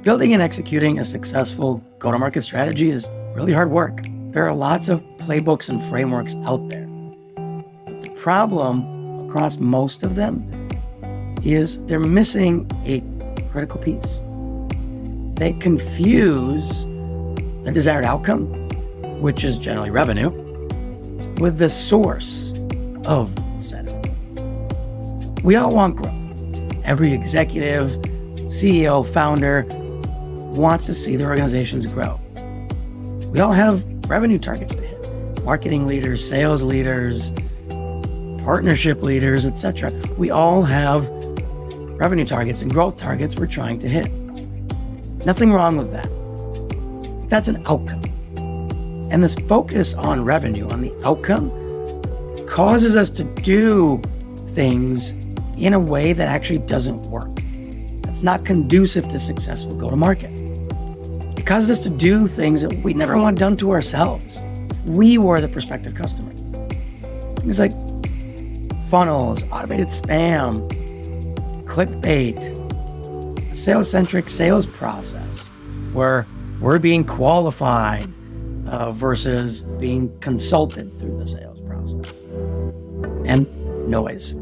Building and executing a successful go-to-market strategy is really hard work. There are lots of playbooks and frameworks out there. The problem across most of them is they're missing a critical piece. They confuse the desired outcome, which is generally revenue, with the source of said. We all want growth. Every executive, CEO, founder wants to see their organizations grow. We all have revenue targets to hit. Marketing leaders, sales leaders, partnership leaders, etc. We all have revenue targets and growth targets we're trying to hit. Nothing wrong with that. That's an outcome. And this focus on revenue, on the outcome, causes us to do things in a way that actually doesn't work. That's not conducive to successful go-to-market. It causes us to do things that we never want done to ourselves. We were the prospective customer. Things like funnels, automated spam, clickbait, a sales-centric sales process where we're being qualified versus being consulted through the sales process. And noise.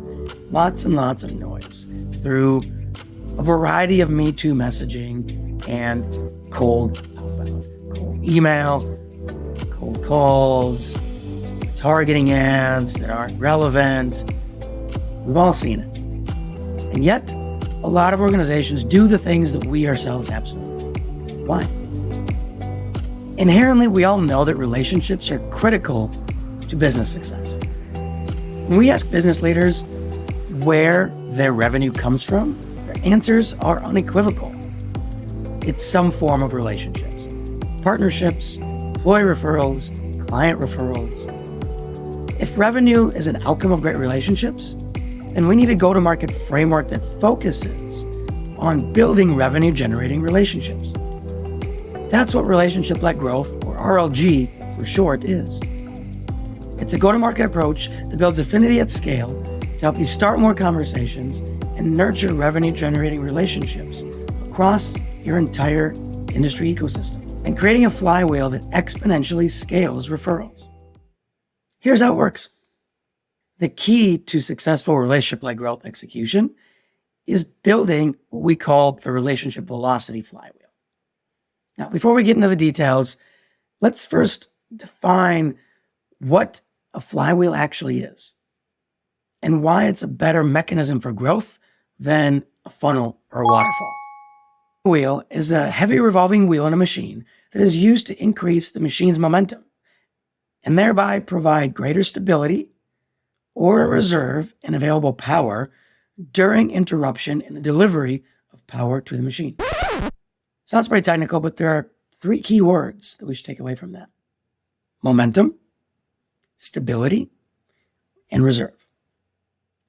Lots and lots of noise through a variety of Me Too messaging and cold outbound, cold email, cold calls, targeting ads that aren't relevant. We've all seen it. And yet, a lot of organizations do the things that we ourselves absolutely. Why? Inherently, we all know that relationships are critical to business success. When we ask business leaders where their revenue comes from, their answers are unequivocal. It's some form of relationships, partnerships, employee referrals, client referrals. If revenue is an outcome of great relationships, then we need a go-to-market framework that focuses on building revenue-generating relationships. That's what relationship-led growth, or RLG for short, is. It's a go-to-market approach that builds affinity at scale to help you start more conversations and nurture revenue-generating relationships across your entire industry ecosystem, and creating a flywheel that exponentially scales referrals. Here's how it works. The key to successful relationship-led growth execution is building what we call the Relationship Velocity Flywheel. Now, before we get into the details, let's first define what a flywheel actually is and why it's a better mechanism for growth than a funnel or a waterfall. A wheel is a heavy revolving wheel in a machine that is used to increase the machine's momentum and thereby provide greater stability or a reserve in available power during interruption in the delivery of power to the machine. Sounds pretty technical, but there are 3 key words that we should take away from that: momentum, stability, and reserve.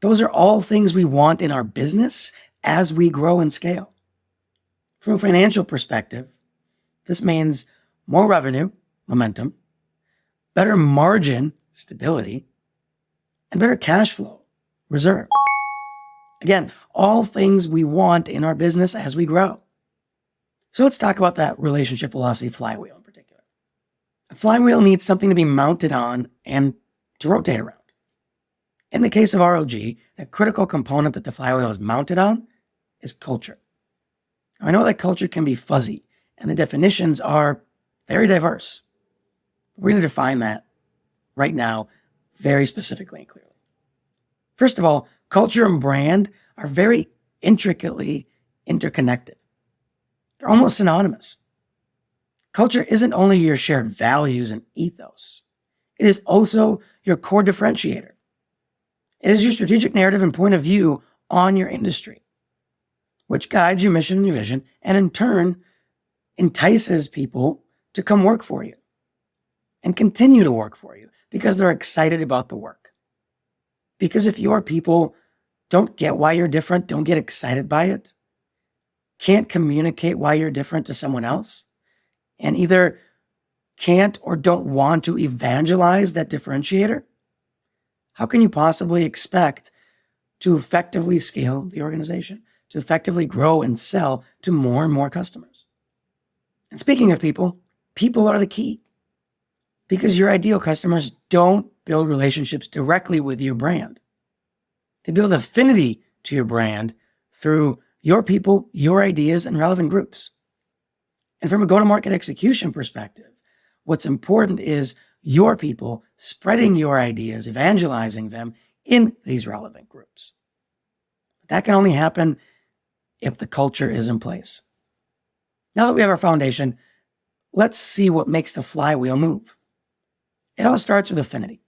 Those are all things we want in our business as we grow and scale. From a financial perspective, this means more revenue, momentum, better margin, stability, and better cash flow, reserve. Again, all things we want in our business as we grow. So let's talk about that relationship velocity flywheel in particular. A flywheel needs something to be mounted on and to rotate around. In the case of RLG, the critical component that the flywheel is mounted on is culture. I know that culture can be fuzzy and the definitions are very diverse. We're going to define that right now very specifically and clearly. First of all, culture and brand are very intricately interconnected. They're almost synonymous. Culture isn't only your shared values and ethos. It is also your core differentiator. It is your strategic narrative and point of view on your industry, which guides your mission and your vision, and in turn, entices people to come work for you and continue to work for you because they're excited about the work. Because if your people don't get why you're different, don't get excited by it, can't communicate why you're different to someone else, and either can't or don't want to evangelize that differentiator, how can you possibly expect to effectively scale the organization, to effectively grow and sell to more and more customers? And speaking of people, people are the key, because your ideal customers don't build relationships directly with your brand. They build affinity to your brand through your people, your ideas, and relevant groups. And from a go-to-market execution perspective, what's important is your people spreading your ideas, evangelizing them in these relevant groups. That can only happen if the culture is in place. Now that we have our foundation, let's see what makes the flywheel move. It all starts with affinity,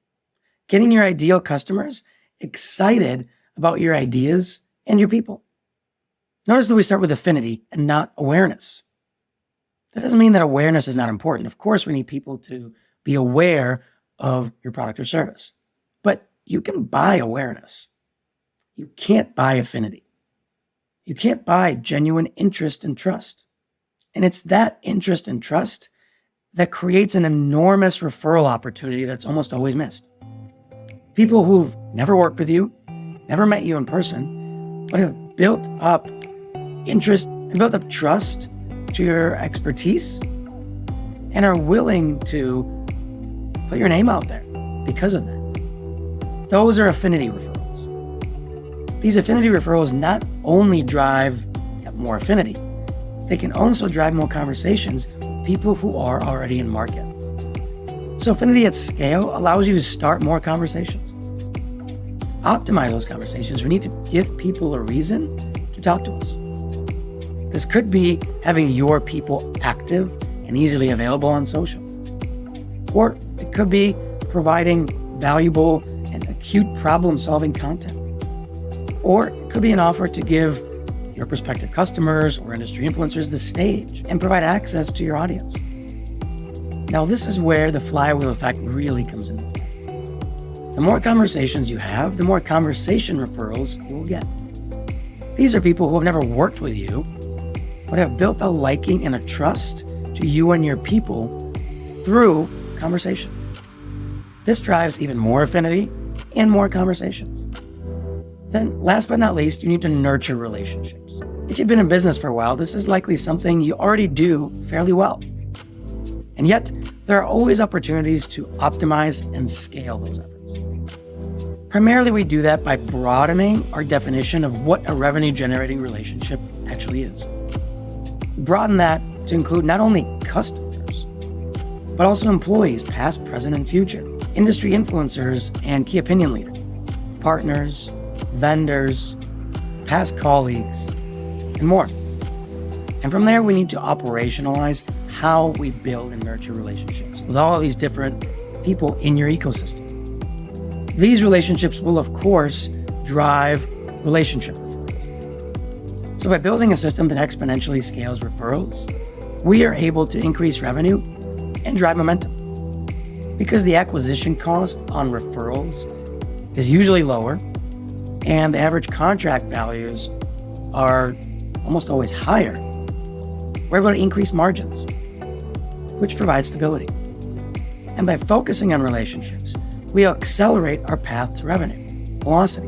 getting your ideal customers excited about your ideas and your people. Notice that we start with affinity and not awareness. That doesn't mean that awareness is not important. Of course, we need people to be aware of your product or service, but you can buy awareness. You can't buy affinity. You can't buy genuine interest and trust. And it's that interest and trust that creates an enormous referral opportunity that's almost always missed. People who've never worked with you, never met you in person, but have built up interest and built up trust to your expertise and are willing to put your name out there because of that. Those are affinity referrals. These affinity referrals not only drive more affinity, they can also drive more conversations with people who are already in market. So affinity at scale allows you to start more conversations. Optimize those conversations. We need to give people a reason to talk to us. This could be having your people active and easily available on social. Or it could be providing valuable and acute problem-solving content. Or it could be an offer to give your prospective customers or industry influencers the stage and provide access to your audience. Now, this is where the flywheel effect really comes into play. The more conversations you have, the more conversation referrals you will get. These are people who have never worked with you, but have built a liking and a trust to you and your people through conversation. This drives even more affinity and more conversations. Then, last but not least, you need to nurture relationships. If you've been in business for a while, this is likely something you already do fairly well. And yet, there are always opportunities to optimize and scale those efforts. Primarily, we do that by broadening our definition of what a revenue-generating relationship actually is. Broaden that to include not only customers, but also employees, past, present, and future, industry influencers and key opinion leaders, partners, vendors, past colleagues, and more. And from there, we need to operationalize how we build and nurture relationships with all of these different people in your ecosystem. These relationships will, of course, drive relationship referrals. So by building a system that exponentially scales referrals, we are able to increase revenue and drive momentum. Because the acquisition cost on referrals is usually lower, and the average contract values are almost always higher, we're able to increase margins, which provides stability. And by focusing on relationships, we accelerate our path to revenue, velocity,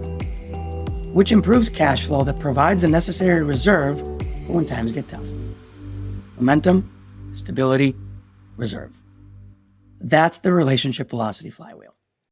which improves cash flow that provides the necessary reserve for when times get tough. Momentum, stability, reserve. That's the relationship velocity flywheel.